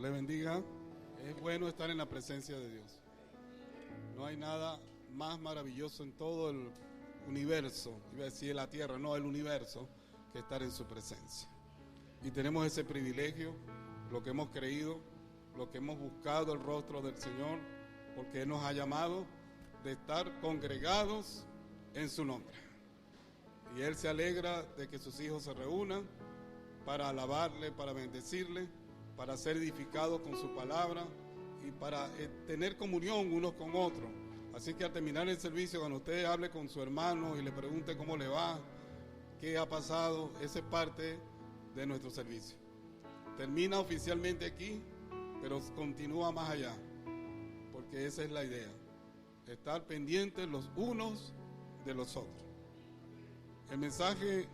Dios les bendiga. Es bueno estar en la presencia de Dios. No hay nada más maravilloso en todo el universo, iba a decir la tierra, no, el universo, que estar en su presencia. Y tenemos ese privilegio, lo que hemos creído, lo que hemos buscado el rostro del Señor, porque Él nos ha llamado de estar congregados en su nombre. Y Él se alegra de que sus hijos se reúnan para alabarle, para bendecirle, para ser edificados con su palabra y para tener comunión unos con otros. Así que al terminar el servicio, cuando usted hable con su hermano y le pregunte cómo le va, qué ha pasado, esa es parte de nuestro servicio. Termina oficialmente aquí, pero continúa más allá, porque esa es la idea, estar pendientes los unos de los otros. El mensaje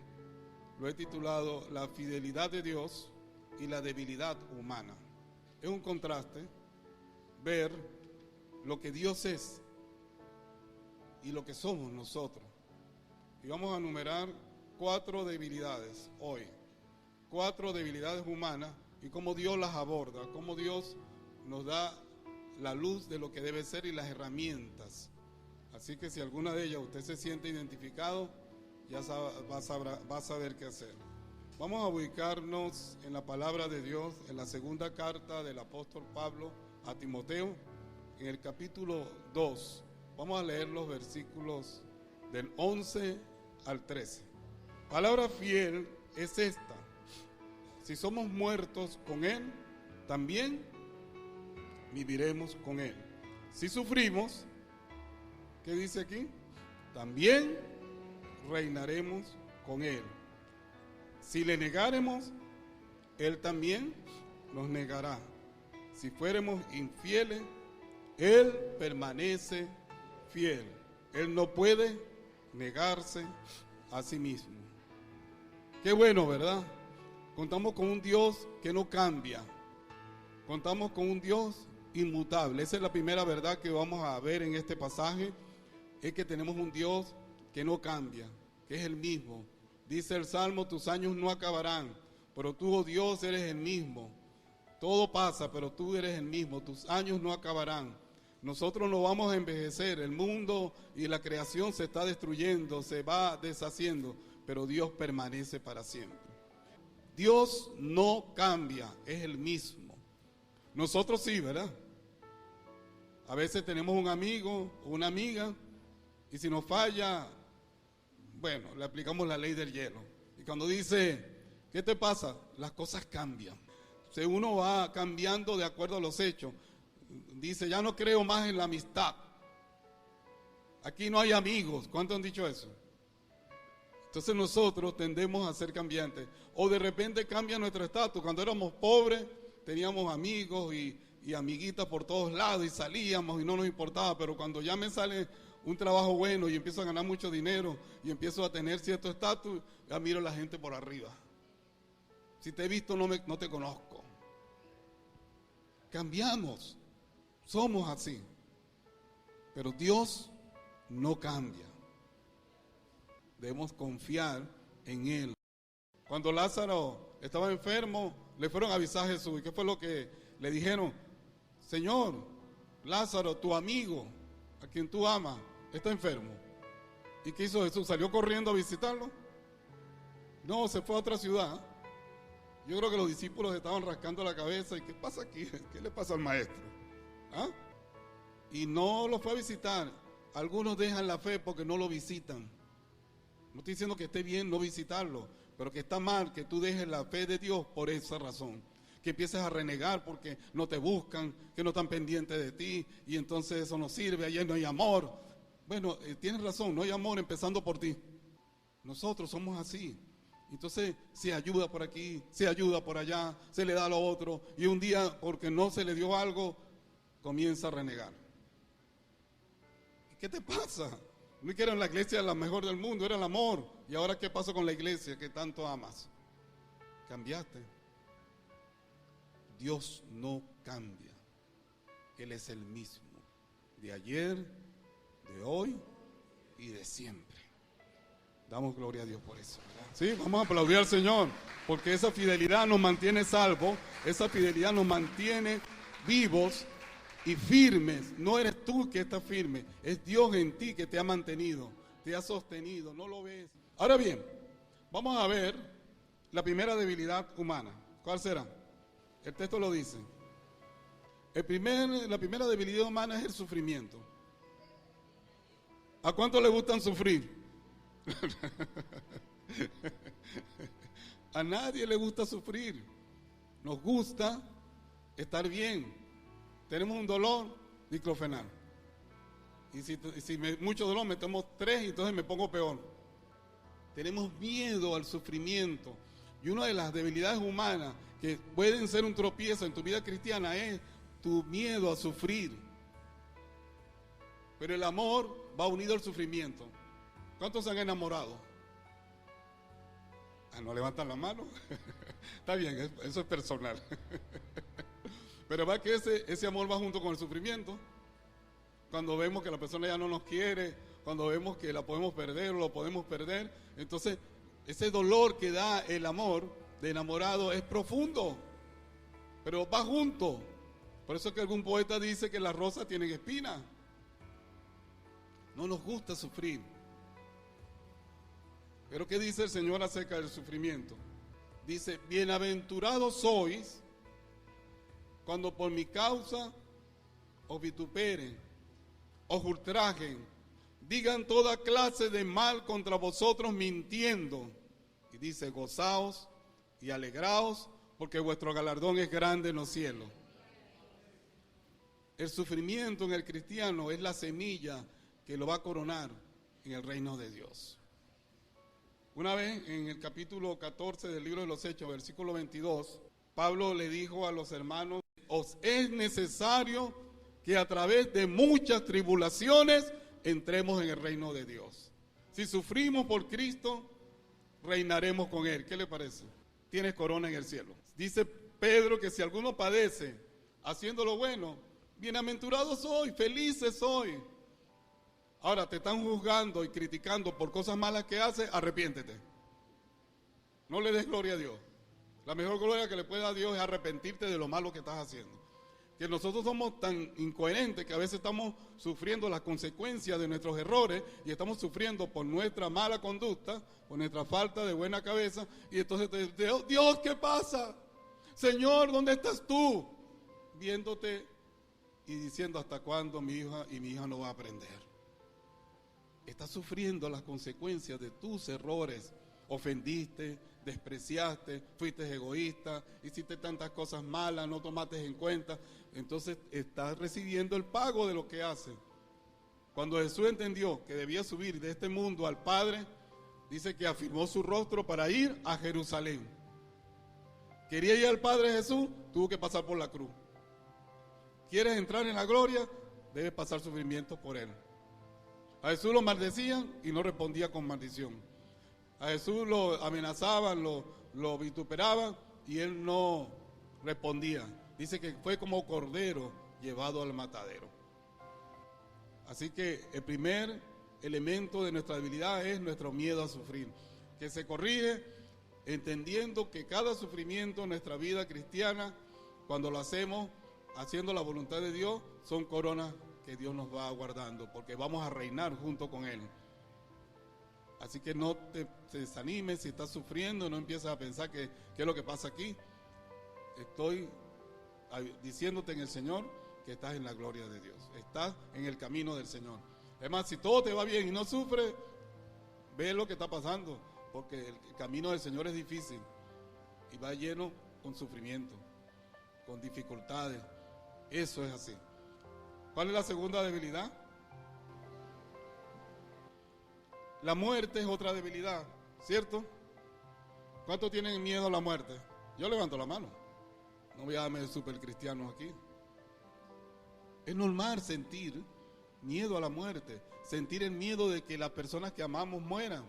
lo he titulado La fidelidad de Dios y la debilidad humana. Es un contraste ver lo que Dios es y lo que somos nosotros. Y vamos a enumerar 4 debilidades hoy, 4 debilidades humanas y cómo Dios las aborda, cómo Dios nos da la luz de lo que debe ser y las herramientas. Así que si alguna de ellas usted se siente identificado, ya va a saber qué hacer. Vamos a ubicarnos en la palabra de Dios, en la segunda carta del apóstol Pablo a Timoteo, en el capítulo 2. Vamos a leer los versículos del 11 al 13. Palabra fiel es esta: si somos muertos con Él, también viviremos con Él. Si sufrimos, ¿qué dice aquí? También reinaremos con Él. Si le negáremos, Él también nos negará. Si fuéramos infieles, Él permanece fiel. Él no puede negarse a sí mismo. Qué bueno, ¿verdad? Contamos con un Dios que no cambia. Contamos con un Dios inmutable. Esa es la primera verdad que vamos a ver en este pasaje. Es que tenemos un Dios que no cambia, que es el mismo. Dice el Salmo, tus años no acabarán, pero tú, oh Dios, eres el mismo. Todo pasa, pero tú eres el mismo, tus años no acabarán. Nosotros no vamos a envejecer, el mundo y la creación se está destruyendo, se va deshaciendo, pero Dios permanece para siempre. Dios no cambia, es el mismo. Nosotros sí, ¿verdad? A veces tenemos un amigo o una amiga y si nos falla, bueno, le aplicamos la ley del hielo. Y cuando dice, ¿qué te pasa? Las cosas cambian. Si uno va cambiando de acuerdo a los hechos. Dice, ya no creo más en la amistad. Aquí no hay amigos. ¿Cuántos han dicho eso? Entonces nosotros tendemos a ser cambiantes. O de repente cambia nuestro estatus. Cuando éramos pobres, teníamos amigos y amiguitas por todos lados y salíamos y no nos importaba. Pero cuando ya me sale un trabajo bueno y empiezo a ganar mucho dinero y empiezo a tener cierto estatus, ya miro a la gente por arriba. Si te he visto no te conozco. Cambiamos, somos así, pero Dios no cambia. Debemos confiar en Él. Cuando Lázaro estaba enfermo, le fueron a avisar a Jesús. ¿Y qué fue lo que le dijeron? Señor, Lázaro, tu amigo, a quien tú amas, está enfermo. ¿Y qué hizo Jesús? ¿Salió corriendo a visitarlo? No, se fue a otra ciudad. Yo creo que los discípulos estaban rascando la cabeza. ¿Y qué pasa aquí? ¿Qué le pasa al maestro? ¿Ah? Y no lo fue a visitar. Algunos dejan la fe porque no lo visitan. No estoy diciendo que esté bien no visitarlo, pero que está mal que tú dejes la fe de Dios por esa razón. Que empieces a renegar porque no te buscan, que no están pendientes de ti, y entonces eso no sirve, ayer no hay amor. Bueno, tienes razón, no hay amor empezando por ti. Nosotros somos así. Entonces se ayuda por aquí, se ayuda por allá, se le da a lo otro, y un día porque no se le dio algo, comienza a renegar. ¿Qué te pasa? No que era la iglesia la mejor del mundo, era el amor. ¿Y ahora qué pasó con la iglesia que tanto amas? Cambiaste. Dios no cambia. Él es el mismo, de ayer, de hoy y de siempre. Damos gloria a Dios por eso, ¿verdad? Sí, vamos a aplaudir al Señor, porque esa fidelidad nos mantiene salvos, esa fidelidad nos mantiene vivos y firmes. No eres tú que estás firme, es Dios en ti que te ha mantenido, te ha sostenido, no lo ves. Ahora bien, vamos a ver la primera debilidad humana. ¿Cuál será? El texto lo dice. La primera debilidad humana es el sufrimiento. ¿A cuánto le gustan sufrir? A nadie le gusta sufrir. Nos gusta estar bien. Tenemos un dolor, diclofenac. Y si mucho dolor, me tomo 3 y entonces me pongo peor. Tenemos miedo al sufrimiento. Y una de las debilidades humanas que pueden ser un tropiezo en tu vida cristiana es tu miedo a sufrir. Pero el amor va unido al sufrimiento. ¿Cuántos se han enamorado? ¿No levantan la mano? Está bien, eso es personal. Pero va que ese amor va junto con el sufrimiento. Cuando vemos que la persona ya no nos quiere, cuando vemos que la podemos perder o lo podemos perder, entonces ese dolor que da el amor de enamorado es profundo, pero va junto. Por eso es que algún poeta dice que las rosas tienen espinas. No nos gusta sufrir. Pero ¿qué dice el Señor acerca del sufrimiento? Dice, bienaventurados sois cuando por mi causa os vituperen, os ultrajen, digan toda clase de mal contra vosotros mintiendo. Y dice, gozaos y alegraos, porque vuestro galardón es grande en los cielos. El sufrimiento en el cristiano es la semilla que lo va a coronar en el reino de Dios. Una vez en el capítulo 14 del libro de los Hechos, versículo 22, Pablo le dijo a los hermanos, os es necesario que a través de muchas tribulaciones entremos en el reino de Dios. Si sufrimos por Cristo, reinaremos con Él. ¿Qué le parece? Tienes corona en el cielo. Dice Pedro que si alguno padece haciendo lo bueno, bienaventurado soy, felices soy. Ahora te están juzgando y criticando por cosas malas que haces, arrepiéntete. No le des gloria a Dios. La mejor gloria que le puede dar a Dios es arrepentirte de lo malo que estás haciendo. Que nosotros somos tan incoherentes que a veces estamos sufriendo las consecuencias de nuestros errores y estamos sufriendo por nuestra mala conducta, por nuestra falta de buena cabeza, y entonces te digo, Dios, ¿qué pasa? Señor, ¿dónde estás tú? Viéndote y diciendo, ¿hasta cuándo mi hija y mi hija no va a aprender? Estás sufriendo las consecuencias de tus errores. Ofendiste, despreciaste, fuiste egoísta, hiciste tantas cosas malas, no tomaste en cuenta. Entonces estás recibiendo el pago de lo que haces. Cuando Jesús entendió que debía subir de este mundo al Padre, dice que afirmó su rostro para ir a Jerusalén. Quería ir al Padre Jesús, tuvo que pasar por la cruz. ¿Quieres entrar en la gloria? Debes pasar sufrimiento por Él. A Jesús lo maldecían y no respondía con maldición. A Jesús lo amenazaban, lo vituperaban y Él no respondía. Dice que fue como cordero llevado al matadero. Así que el primer elemento de nuestra debilidad es nuestro miedo a sufrir, que se corrige entendiendo que cada sufrimiento en nuestra vida cristiana, cuando lo hacemos haciendo la voluntad de Dios, son coronas que Dios nos va aguardando, porque vamos a reinar junto con Él. Así que no te desanimes si estás sufriendo, no empieces a pensar que qué es lo que pasa aquí. Estoy diciéndote en el Señor que estás en la gloria de Dios, estás en el camino del Señor. Además, si todo te va bien y no sufres, ve lo que está pasando, porque el camino del Señor es difícil y va lleno con sufrimiento, con dificultades. Eso es así. ¿Cuál es la segunda debilidad? La muerte es otra debilidad, ¿cierto? ¿Cuántos tienen miedo a la muerte? Yo levanto la mano. No voy a darme súper cristianos aquí. Es normal sentir miedo a la muerte, sentir el miedo de que las personas que amamos mueran.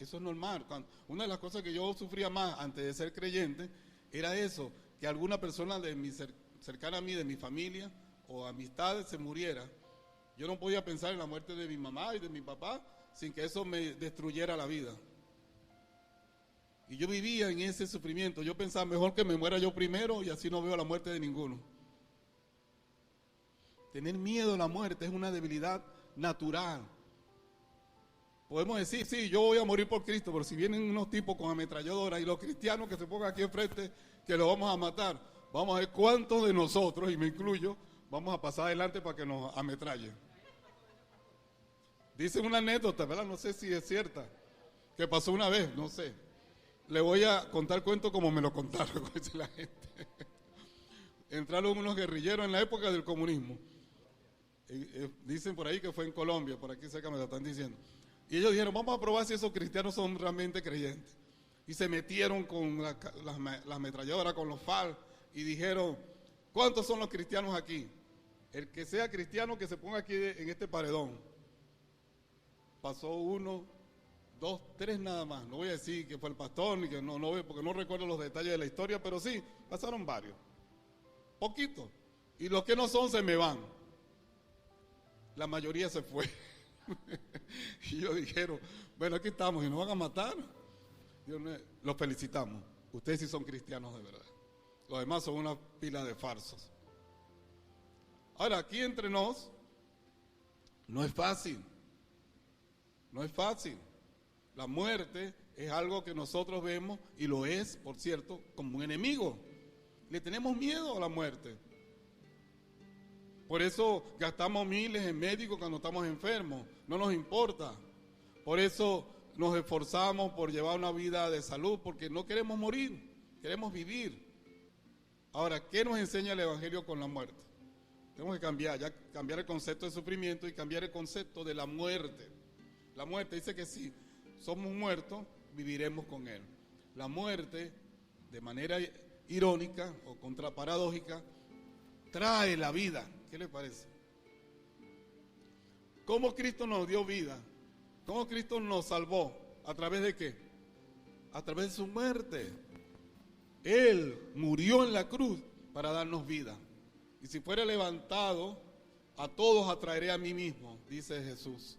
Eso es normal. Una de las cosas que yo sufría más antes de ser creyente era eso, que alguna persona cercana a mí, de mi familia o amistades, se muriera. Yo no podía pensar en la muerte de mi mamá y de mi papá sin que eso me destruyera la vida. Y yo vivía en ese sufrimiento. Yo pensaba, mejor que me muera yo primero y así no veo la muerte de ninguno. Tener miedo a la muerte es una debilidad natural. Podemos decir, sí, yo voy a morir por Cristo, pero si vienen unos tipos con ametralladora y los cristianos que se pongan aquí enfrente, que los vamos a matar, vamos a ver cuántos de nosotros, y me incluyo, vamos a pasar adelante para que nos ametrallen. Dicen una anécdota, ¿verdad? No sé si es cierta, que pasó una vez, no sé. Le voy a contar el cuento como me lo contaron, como dice la gente. Entraron unos guerrilleros en la época del comunismo. Dicen por ahí que fue en Colombia, por aquí cerca me lo están diciendo. Y ellos dijeron, vamos a probar si esos cristianos son realmente creyentes. Y se metieron con las ametralladoras, con los FARC, y dijeron, ¿cuántos son los cristianos aquí? El que sea cristiano que se ponga aquí en este paredón. Pasó 1, 2, 3 nada más. No voy a decir que fue el pastor, ni que no, porque no recuerdo los detalles de la historia, pero sí, pasaron varios. Poquitos. Y los que no son se me van. La mayoría se fue. Y ellos dijeron, bueno, aquí estamos y nos van a matar. Los felicitamos. Ustedes sí son cristianos de verdad. Los demás son una pila de farsos. Ahora, aquí entre nos, no es fácil. No es fácil. La muerte es algo que nosotros vemos, y lo es, por cierto, como un enemigo. Le tenemos miedo a la muerte. Por eso gastamos miles en médicos cuando estamos enfermos. No nos importa. Por eso nos esforzamos por llevar una vida de salud, porque no queremos morir, queremos vivir. Ahora, ¿qué nos enseña el Evangelio con la muerte? Tenemos que cambiar el concepto de sufrimiento y cambiar el concepto de la muerte. La muerte dice que si somos muertos, viviremos con Él. La muerte, de manera irónica o contraparadójica, trae la vida. ¿Qué le parece? ¿Cómo Cristo nos dio vida? ¿Cómo Cristo nos salvó? ¿A través de qué? A través de su muerte. Él murió en la cruz para darnos vida. Y si fuera levantado, a todos atraeré a mí mismo, dice Jesús.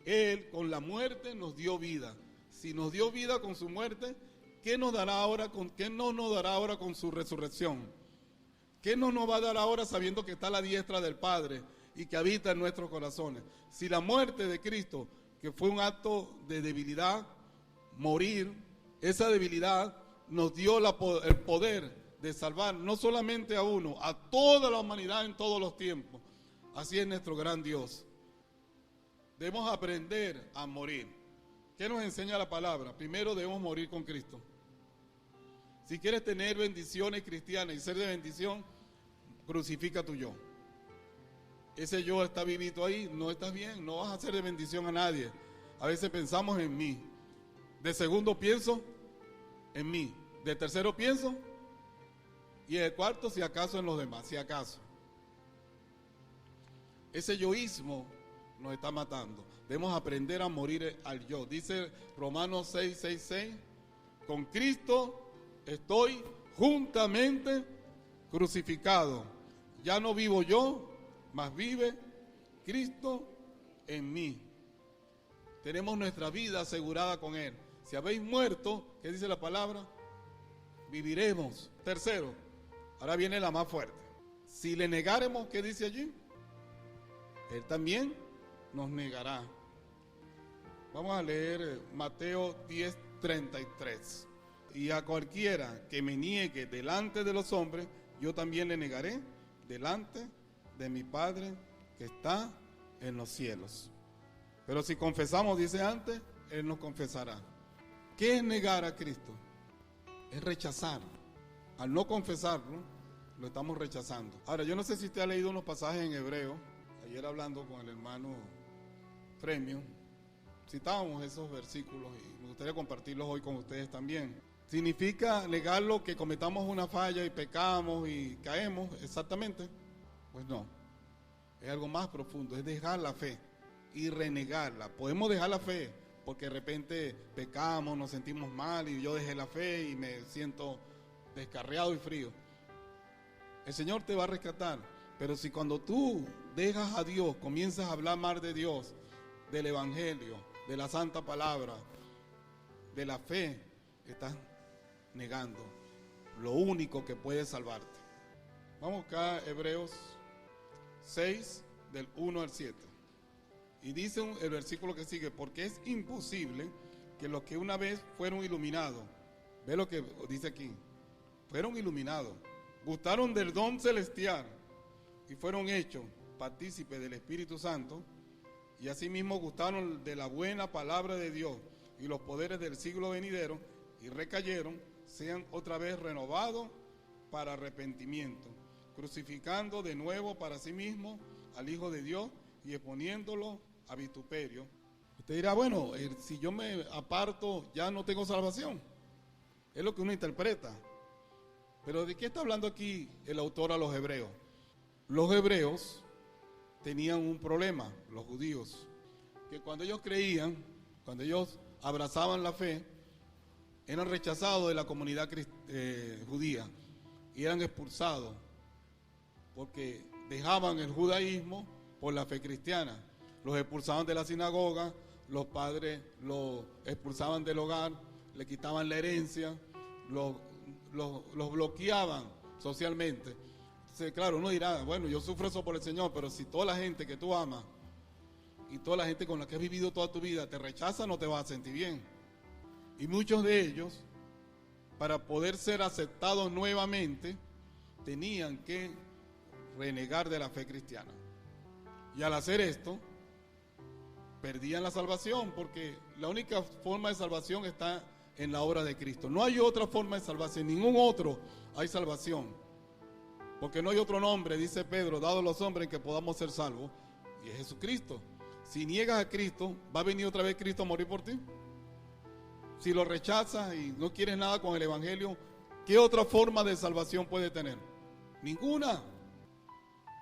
Él con la muerte nos dio vida. Si nos dio vida con su muerte, ¿qué no nos dará ahora con su resurrección? ¿Qué no nos va a dar ahora sabiendo que está a la diestra del Padre y que habita en nuestros corazones? Si la muerte de Cristo, que fue un acto de debilidad, morir, esa debilidad nos dio el poder de salvar no solamente a uno, a toda la humanidad en todos los tiempos. Así es nuestro gran Dios. Debemos aprender a morir. ¿Qué nos enseña la palabra? Primero debemos morir con Cristo. Si quieres tener bendiciones cristianas y ser de bendición, crucifica tu yo. Ese yo está vivito ahí, no estás bien, no vas a ser de bendición a nadie. A veces pensamos en mí. De segundo pienso en mí. De tercero pienso. Y de cuarto, si acaso, en los demás, si acaso. Ese yoísmo nos está matando. Debemos aprender a morir al yo. Dice Romanos 6:6, con Cristo estoy juntamente crucificado. Ya no vivo yo, mas vive Cristo en mí. Tenemos nuestra vida asegurada con Él. Si habéis muerto, ¿qué dice la palabra? Viviremos. Tercero, ahora viene la más fuerte. Si le negáremos, ¿qué dice allí? Él también nos negará. Vamos a leer Mateo 10:33. Y a cualquiera que me niegue delante de los hombres, yo también le negaré delante de mi Padre que está en los cielos. Pero si confesamos, dice antes, Él nos confesará. ¿Qué es negar a Cristo? Es rechazar. Al no confesarlo, lo estamos rechazando. Ahora, yo no sé si usted ha leído unos pasajes en hebreo. Ayer hablando con el hermano Premio, citábamos esos versículos y me gustaría compartirlos hoy con ustedes también. ¿Significa negarlo que cometamos una falla y pecamos y caemos? Exactamente. Pues no. Es algo más profundo, es dejar la fe y renegarla. Podemos dejar la fe porque de repente pecamos, nos sentimos mal y yo dejé la fe y me siento descarriado y frío. El Señor te va a rescatar, pero si cuando tú dejas a Dios, comienzas a hablar mal de Dios, del Evangelio, de la santa palabra, de la fe, estás negando lo único que puede salvarte. Vamos acá a Hebreos 6, del 1 al 7. Y dice el versículo que sigue: porque es imposible que los que una vez fueron iluminados, ve lo que dice aquí, fueron iluminados, gustaron del don celestial y fueron hechos partícipes del Espíritu Santo, y asimismo gustaron de la buena palabra de Dios y los poderes del siglo venidero, y recayeron, sean otra vez renovados para arrepentimiento, crucificando de nuevo para sí mismo al Hijo de Dios y exponiéndolo a vituperio. Usted dirá, bueno, si yo me aparto ya no tengo salvación. Es lo que uno interpreta. Pero ¿de qué está hablando aquí el autor a los hebreos? Los hebreos tenían un problema, los judíos, que cuando ellos creían, cuando ellos abrazaban la fe, eran rechazados de la comunidad judía y eran expulsados porque dejaban el judaísmo por la fe cristiana. Los expulsaban de la sinagoga, los padres los expulsaban del hogar, le quitaban la herencia, los bloqueaban socialmente. Entonces, claro, uno dirá, bueno, yo sufro eso por el Señor, pero si toda la gente que tú amas y toda la gente con la que has vivido toda tu vida te rechaza, no te vas a sentir bien. Y muchos de ellos, para poder ser aceptados nuevamente, tenían que renegar de la fe cristiana. Y al hacer esto, perdían la salvación, porque la única forma de salvación está en la obra de Cristo. No hay otra forma de salvación, en ningún otro hay salvación. Porque no hay otro nombre, dice Pedro, dado a los hombres en que podamos ser salvos, y es Jesucristo. Si niegas a Cristo, ¿va a venir otra vez Cristo a morir por ti? Si lo rechazas y no quieres nada con el Evangelio, ¿qué otra forma de salvación puede tener? Ninguna.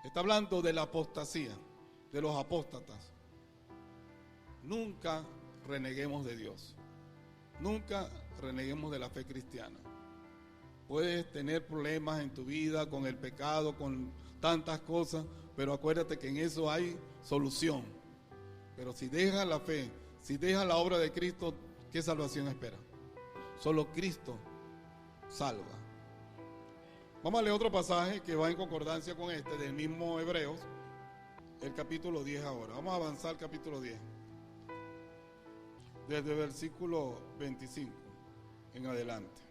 Está hablando de la apostasía, de los apóstatas. Nunca reneguemos de Dios. Nunca reneguemos de la fe cristiana. Puedes tener problemas en tu vida con el pecado, con tantas cosas, pero acuérdate que en eso hay solución. Pero si dejas la fe, si dejas la obra de Cristo, ¿qué salvación espera? Solo Cristo salva. Vamos a leer otro pasaje que va en concordancia con este, del mismo Hebreos, el capítulo 10 ahora. Vamos a avanzar al capítulo 10. Desde el versículo 25 en adelante.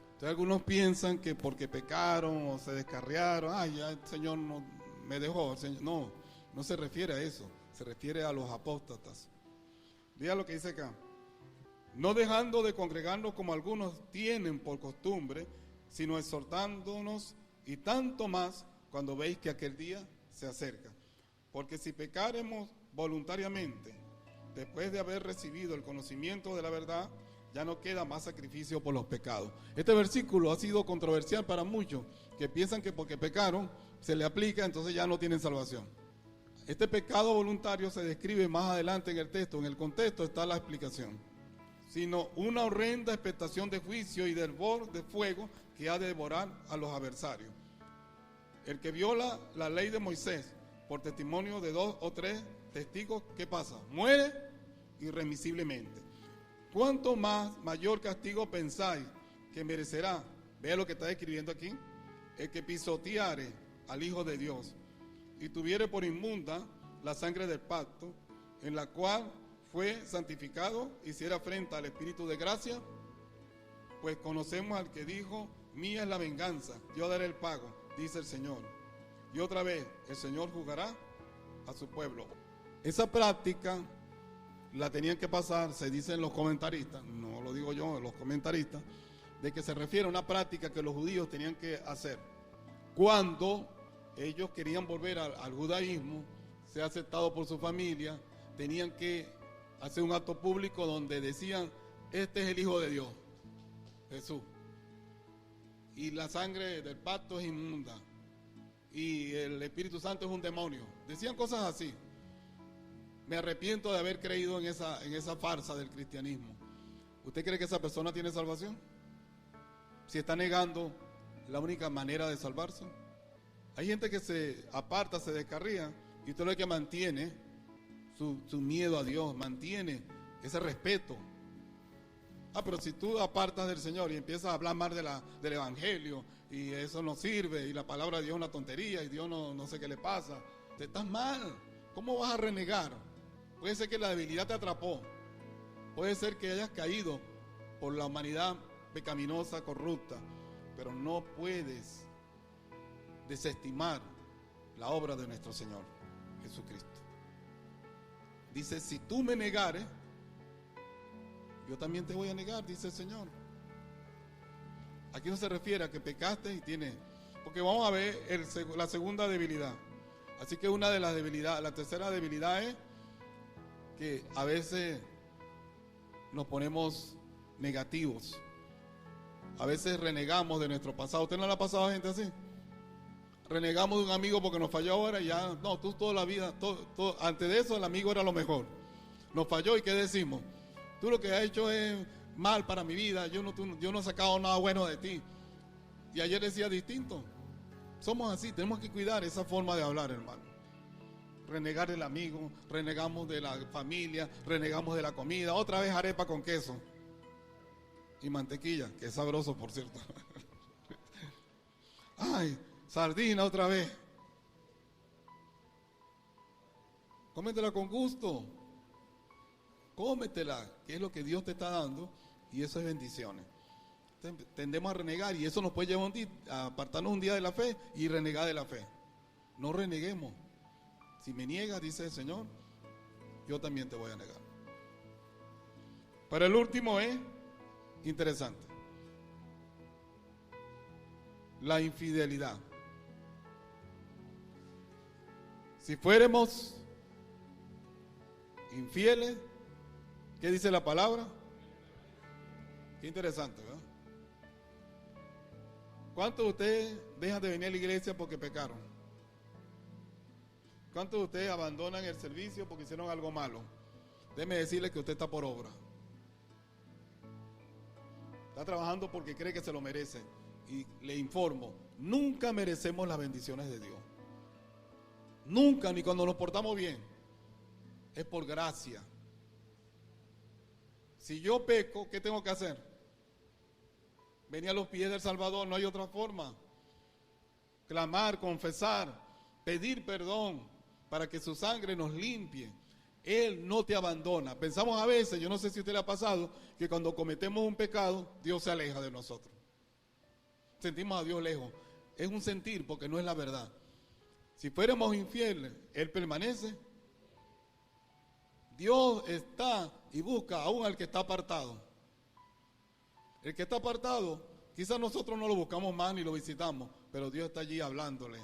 Entonces algunos piensan que porque pecaron o se descarriaron, ya el Señor no me dejó. El Señor, no se refiere a eso, se refiere a los apóstatas. Diga lo que dice acá. No dejando de congregarnos como algunos tienen por costumbre, sino exhortándonos, y tanto más cuando veis que aquel día se acerca. Porque si pecaremos voluntariamente, después de haber recibido el conocimiento de la verdad, ya no queda más sacrificio por los pecados. Este versículo ha sido controversial para muchos, que piensan que porque pecaron se le aplica, entonces ya no tienen salvación. Este pecado voluntario se describe más adelante en el texto. En el contexto está la explicación. Sino una horrenda expectación de juicio y del hervor de fuego que ha de devorar a los adversarios. El que viola la ley de Moisés por testimonio de 2 o 3 testigos, ¿qué pasa? Muere irremisiblemente. ¿Cuánto más mayor castigo pensáis que merecerá? Vea lo que está escribiendo aquí. El que pisoteare al Hijo de Dios y tuviere por inmunda la sangre del pacto, en la cual fue santificado, hiciera frente al Espíritu de gracia, pues conocemos al que dijo, mía es la venganza, yo daré el pago, dice el Señor. Y otra vez, el Señor juzgará a su pueblo. Esa práctica la tenían que pasar, se dicen los comentaristas, no lo digo yo, los comentaristas, de que se refiere a una práctica que los judíos tenían que hacer. Cuando ellos querían volver al judaísmo, ser aceptados por su familia, tenían que hacer un acto público donde decían, este es el Hijo de Dios, Jesús. Y la sangre del pacto es inmunda. Y el Espíritu Santo es un demonio. Decían cosas así. Me arrepiento de haber creído en esa farsa del cristianismo. ¿Usted cree que esa persona tiene salvación? Si está negando la única manera de salvarse. Hay gente que se aparta, se descarría, y usted lo que mantiene su miedo a Dios, mantiene ese respeto. Pero si tú apartas del Señor y empiezas a hablar más del Evangelio, y eso no sirve, y la palabra de Dios es una tontería, y Dios no sé qué le pasa, te estás mal. ¿Cómo vas a renegar? Puede ser que la debilidad te atrapó, puede ser que hayas caído por la humanidad pecaminosa, corrupta, pero no puedes desestimar la obra de nuestro Señor Jesucristo. Dice, si tú me negares, yo también te voy a negar, dice el Señor. Aquí no se refiere a que pecaste y tienes, porque vamos a ver la segunda debilidad. Así que una de las debilidades, la tercera debilidad es que a veces nos ponemos negativos. A veces renegamos de nuestro pasado. ¿Usted no le ha pasado a gente así? Renegamos de un amigo porque nos falló ahora y ya, no, tú toda la vida, antes de eso el amigo era lo mejor. Nos falló y ¿qué decimos? Tú lo que has hecho es mal para mi vida, yo no he sacado nada bueno de ti. Y ayer decía distinto. Somos así, tenemos que cuidar esa forma de hablar, hermano. Renegar del amigo, renegamos de la familia, renegamos de la comida, otra vez arepa con queso y mantequilla, que es sabroso, por cierto. Ay, sardina otra vez. Cómetela con gusto. Cómetela, que es lo que Dios te está dando, y eso es bendiciones. Tendemos a renegar y eso nos puede llevar a apartarnos un día de la fe y renegar de la fe. No reneguemos. Si me niegas, dice el Señor, yo también te voy a negar. Pero el último es interesante. La infidelidad. Si fuéramos infieles, ¿qué dice la palabra? Qué interesante, ¿verdad? ¿Cuántos de ustedes dejan de venir a la iglesia porque pecaron? ¿Cuántos de ustedes abandonan el servicio porque hicieron algo malo? Déjeme decirle que usted está por obra. Está trabajando porque cree que se lo merece. Y le informo, nunca merecemos las bendiciones de Dios. Nunca, ni cuando nos portamos bien. Es por gracia. Si yo peco, ¿qué tengo que hacer? Venir a los pies del Salvador, no hay otra forma. Clamar, confesar, pedir perdón para que su sangre nos limpie. Él no te abandona. Pensamos a veces, yo no sé si a usted le ha pasado, que cuando cometemos un pecado, Dios se aleja de nosotros. Sentimos a Dios lejos. Es un sentir porque no es la verdad. Si fuéramos infieles, Él permanece. Dios está y busca aún al que está apartado. El que está apartado, quizás nosotros no lo buscamos más ni lo visitamos, pero Dios está allí hablándole,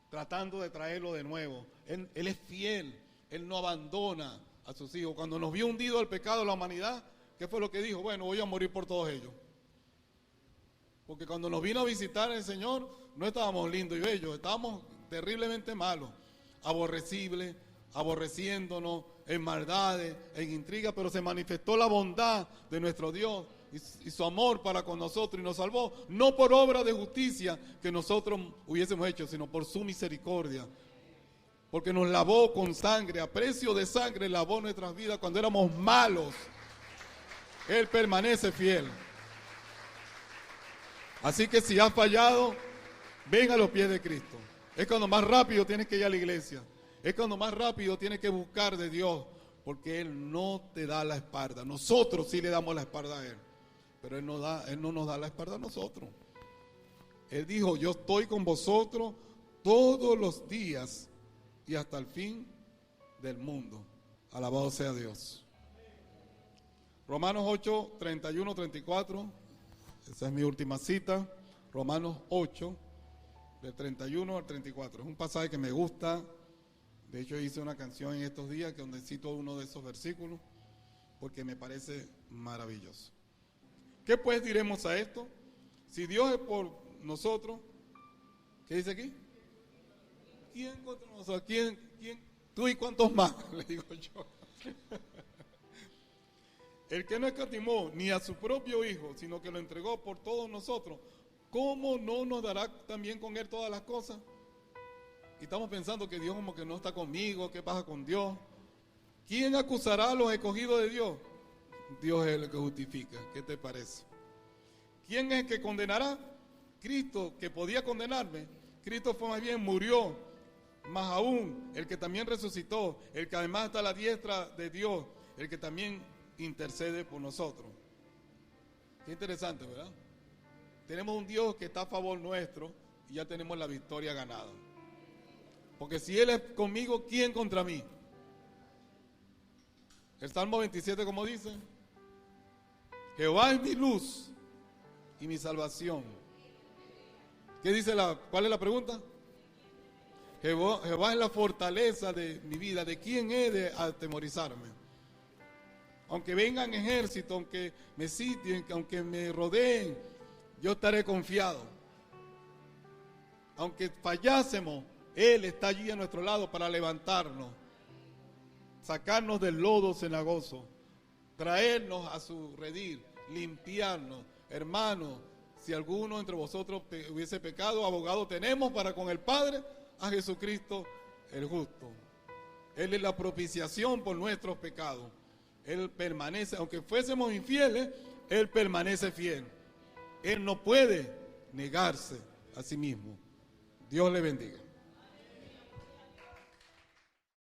tratando de traerlo de nuevo. Él es fiel, Él no abandona a sus hijos. Cuando nos vio hundido al pecado de la humanidad, ¿qué fue lo que dijo? Bueno, voy a morir por todos ellos. Porque cuando nos vino a visitar el Señor, no estábamos lindos y bellos, estábamos terriblemente malos, aborrecibles, aborreciéndonos en maldades, en intrigas, pero se manifestó la bondad de nuestro Dios y su amor para con nosotros y nos salvó, no por obra de justicia que nosotros hubiésemos hecho, sino por su misericordia, porque nos lavó con sangre, a precio de sangre lavó nuestras vidas cuando éramos malos. Él permanece fiel. Así que si has fallado, ven a los pies de Cristo. Es cuando más rápido tienes que ir a la iglesia. Es cuando más rápido tienes que buscar de Dios, porque Él no te da la espalda. Nosotros sí le damos la espalda a Él, pero Él no nos da la espalda a nosotros. Él dijo, yo estoy con vosotros todos los días y hasta el fin del mundo. Alabado sea Dios. Romanos 8, 31, 34. Esa es mi última cita. Romanos 8, del 31 al 34. Es un pasaje que me gusta. De hecho, hice una canción en estos días donde cito uno de esos versículos porque me parece maravilloso. ¿Qué pues diremos a esto? Si Dios es por nosotros, ¿qué dice aquí? ¿Quién contra nosotros? ¿Quién? ¿Tú y cuántos más? Le digo yo. El que no escatimó ni a su propio Hijo, sino que lo entregó por todos nosotros, ¿cómo no nos dará también con Él todas las cosas? Y estamos pensando que Dios como que no está conmigo, ¿qué pasa con Dios? ¿Quién acusará a los escogidos de Dios? Dios es el que justifica. ¿Qué te parece? ¿Quién es el que condenará? Cristo, que podía condenarme. Cristo fue más bien, murió. Más aún, el que también resucitó, el que además está a la diestra de Dios, el que también intercede por nosotros. Qué interesante, ¿verdad? Tenemos un Dios que está a favor nuestro y ya tenemos la victoria ganada. Porque si Él es conmigo, ¿quién contra mí? El Salmo 27, como dice, Jehová es mi luz y mi salvación. ¿Qué dice cuál es la pregunta? Jehová es la fortaleza de mi vida. ¿De quién he de atemorizarme? Aunque vengan ejércitos, aunque me sitien, aunque me rodeen, yo estaré confiado. Aunque fallásemos, Él está allí a nuestro lado para levantarnos, sacarnos del lodo cenagoso, traernos a su redil, limpiarnos. Hermanos, si alguno entre vosotros hubiese pecado, abogado tenemos para con el Padre, a Jesucristo el justo. Él es la propiciación por nuestros pecados. Él permanece, aunque fuésemos infieles, Él permanece fiel. Él no puede negarse a sí mismo. Dios le bendiga.